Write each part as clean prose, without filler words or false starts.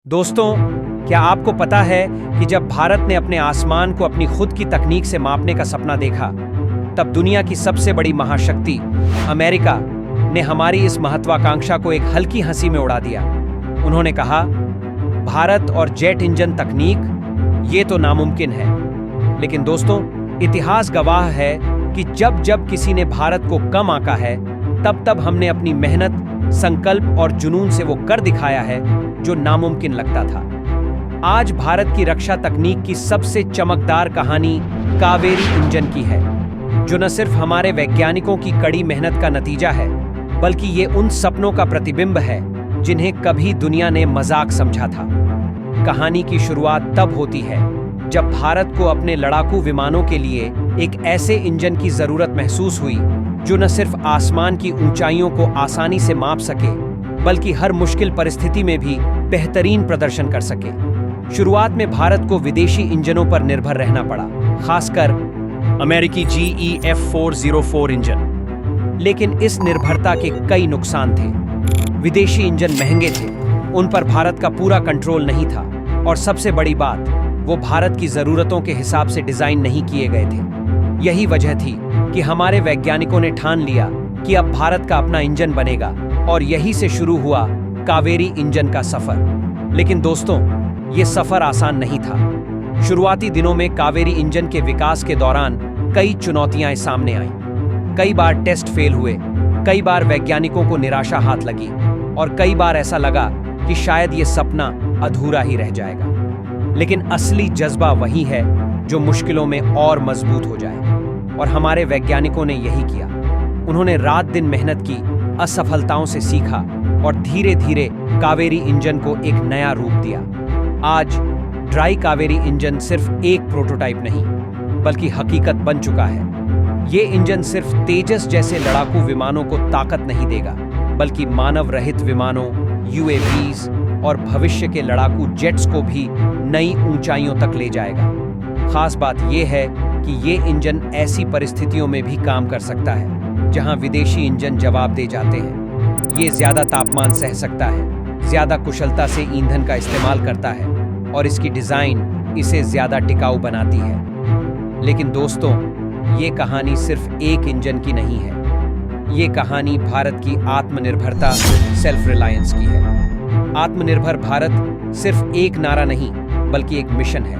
दोस्तों, क्या आपको पता है कि जब भारत ने अपने आसमान को अपनी खुद की तकनीक से मापने का सपना देखा, तब दुनिया की सबसे बड़ी महाशक्ति अमेरिका ने हमारी इस महत्वाकांक्षा को एक हल्की हंसी में उड़ा दिया। उन्होंने कहा, भारत और जेट इंजन तकनीक ये तो नामुमकिन है। लेकिन दोस्तों, इतिहास गवाह है कि जब जब किसी ने भारत को कम आंका है, तब तब हमने अपनी मेहनत, संकल्प और जुनून से वो कर दिखाया है जो नामुमकिन लगता था। आज भारत की रक्षा तकनीक की सबसे चमकदार कहानी कावेरी इंजन की है, जो न सिर्फ हमारे वैज्ञानिकों की कड़ी मेहनत का नतीजा है, बल्कि ये उन सपनों का प्रतिबिंब है जिन्हें कभी दुनिया ने मजाक समझा था। कहानी की शुरुआत तब होती है जब भारत को अपने लड़ाकू विमानों के लिए एक ऐसे इंजन की जरूरत महसूस हुई जो न सिर्फ आसमान की ऊंचाइयों को आसानी से माप सके, बल्कि हर मुश्किल परिस्थिति में भी बेहतरीन प्रदर्शन कर सके। शुरुआत में भारत को विदेशी इंजनों पर निर्भर रहना पड़ा, खासकर अमेरिकी GE F404 इंजन। लेकिन इस निर्भरता के कई नुकसान थे। विदेशी इंजन महंगे थे, उन पर भारत का पूरा कंट्रोल नहीं था, और सबसे बड़ी बात, वो भारत की जरूरतों के हिसाब से डिजाइन नहीं किए गए थे। यही वजह थी कि हमारे वैज्ञानिकों ने ठान लिया कि अब भारत का अपना इंजन बनेगा, और यही से शुरू हुआ कावेरी इंजन का सफर। लेकिन दोस्तों, ये सफर आसान नहीं था। शुरुआती दिनों में कावेरी इंजन के विकास के दौरान कई चुनौतियां सामने आईं। कई बार टेस्ट फेल हुए, कई बार वैज्ञानिकों को निराशा हाथ लगी, और कई बार ऐसा लगा कि शायद ये सपना अधूरा ही रह जाएगा। लेकिन असली जज्बा वही है जो मुश्किलों में और मजबूत हो जाए, और हमारे वैज्ञानिकों ने यही किया। उन्होंने रात दिन मेहनत की, असफलताओं से सीखा, और धीरे धीरे कावेरी इंजन को एक नया रूप दिया। आज ड्राई कावेरी इंजन सिर्फ एक प्रोटोटाइप नहीं, बल्कि हकीकत बन चुका है। ये इंजन सिर्फ तेजस जैसे लड़ाकू विमानों को ताकत नहीं देगा, बल्कि मानव रहित विमानों, UAVs और भविष्य के लड़ाकू जेट्स को भी नई ऊंचाइयों तक ले जाएगा। खास बात यह है कि ये इंजन ऐसी परिस्थितियों में भी काम कर सकता है जहां विदेशी इंजन जवाब दे जाते हैं। ये ज्यादा तापमान सह सकता है, ज्यादा कुशलता से ईंधन का इस्तेमाल करता है, और इसकी डिजाइन इसे ज्यादा टिकाऊ बनाती है। लेकिन दोस्तों, ये कहानी सिर्फ एक इंजन की नहीं है। ये कहानी भारत की आत्मनिर्भरता, सेल्फ रिलायंस की है। आत्मनिर्भर भारत सिर्फ एक नारा नहीं, बल्कि एक मिशन है,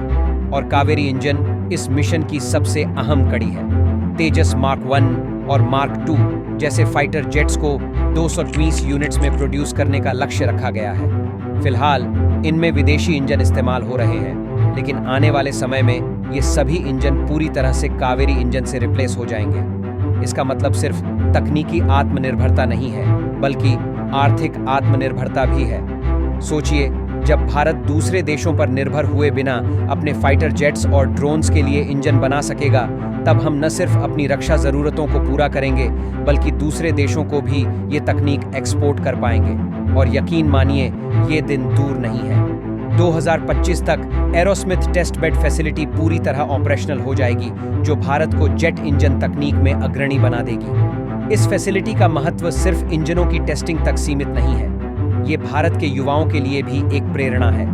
और कावेरी इंजन इस मिशन की सबसे अहम कड़ी है। तेजस मार्क 1 और मार्क 2 जैसे फाइटर जेट्स को 220 यूनिट्स में प्रोड्यूस करने का लक्ष्य रखा गया है। फिलहाल इनमें विदेशी इंजन इस्तेमाल हो रहे हैं, लेकिन आने वाले समय में ये सभी इंजन पूरी तरह से कावेरी इंजन से रिप्लेस हो जाएंगे। इसका मतलब सिर्फ तकनीकी आत्मनिर्भरता नहीं है, बल्कि आर्थिक आत्मनिर्भरता भी है। सोचिए, जब भारत दूसरे देशों पर निर्भर हुए बिना अपने फाइटर जेट्स और ड्रोन्स के लिए इंजन बना सकेगा, तब हम न सिर्फ अपनी रक्षा जरूरतों को पूरा करेंगे, बल्कि दूसरे देशों को भी ये तकनीक एक्सपोर्ट कर पाएंगे। और यकीन मानिए, ये दिन दूर नहीं है। 2025 तक एरोस्मिथ टेस्ट बेड फैसिलिटी पूरी तरह ऑपरेशनल हो जाएगी, जो भारत को जेट इंजन तकनीक में अग्रणी बना देगी। इस फैसिलिटी का महत्व सिर्फ इंजनों की टेस्टिंग तक सीमित नहीं है, ये भारत के युवाओं के लिए भी एक प्रेरणा है।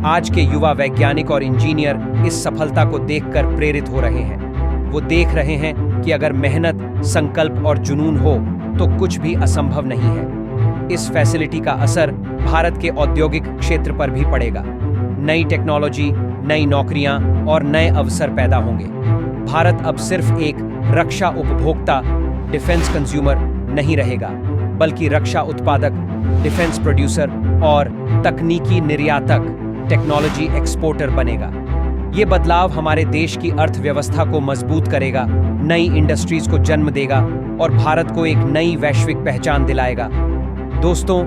आज के युवा वैज्ञानिक और इंजीनियर इस सफलता को देखकर प्रेरित हो रहे हैं। वो देख रहे हैं कि अगर मेहनत, संकल्प और जुनून हो तो कुछ भी असंभव नहीं है। इस फैसिलिटी का असर भारत के औद्योगिक क्षेत्र पर भी पड़ेगा। नई टेक्नोलॉजी, नई नौकरियां और नए अवसर पैदा होंगे। भारत अब सिर्फ एक रक्षा उपभोक्ता, डिफेंस कंज्यूमर नहीं रहेगा, बल्कि रक्षा उत्पादक, डिफेंस प्रोड्यूसर और तकनीकी निर्यातक, टेक्नोलॉजी एक्सपोर्टर बनेगा। ये बदलाव हमारे देश की अर्थव्यवस्था को मजबूत करेगा, नई इंडस्ट्रीज को जन्म देगा, और भारत को एक नई वैश्विक पहचान दिलाएगा। दोस्तों,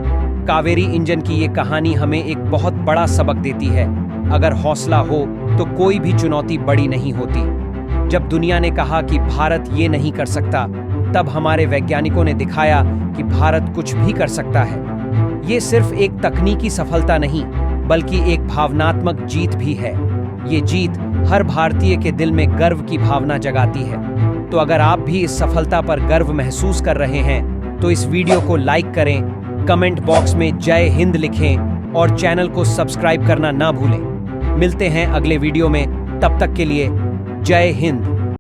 कावेरी इंजन की ये कहानी हमें एक बहुत बड़ा सबक देती है। अगर हौसला हो तो कोई भी चुनौती बड़ी नहीं होती। जब दुनिया ने कहा कि भारत ये नहीं कर सकता, तब हमारे वैज्ञानिकों ने दिखाया कि भारत कुछ भी कर सकता है। ये सिर्फ एक तकनीकी सफलता नहीं, बल्कि एक भावनात्मक जीत भी है। ये जीत हर भारतीय के दिल में गर्व की भावना जगाती है। तो अगर आप भी इस सफलता पर गर्व महसूस कर रहे हैं, तो इस वीडियो को लाइक करें, कमेंट बॉक्स में जय हिंद लिखें और चैनल को सब्सक्राइब करना ना भूलें। मिलते हैं अगले वीडियो में, तब तक के लिए जय हिंद।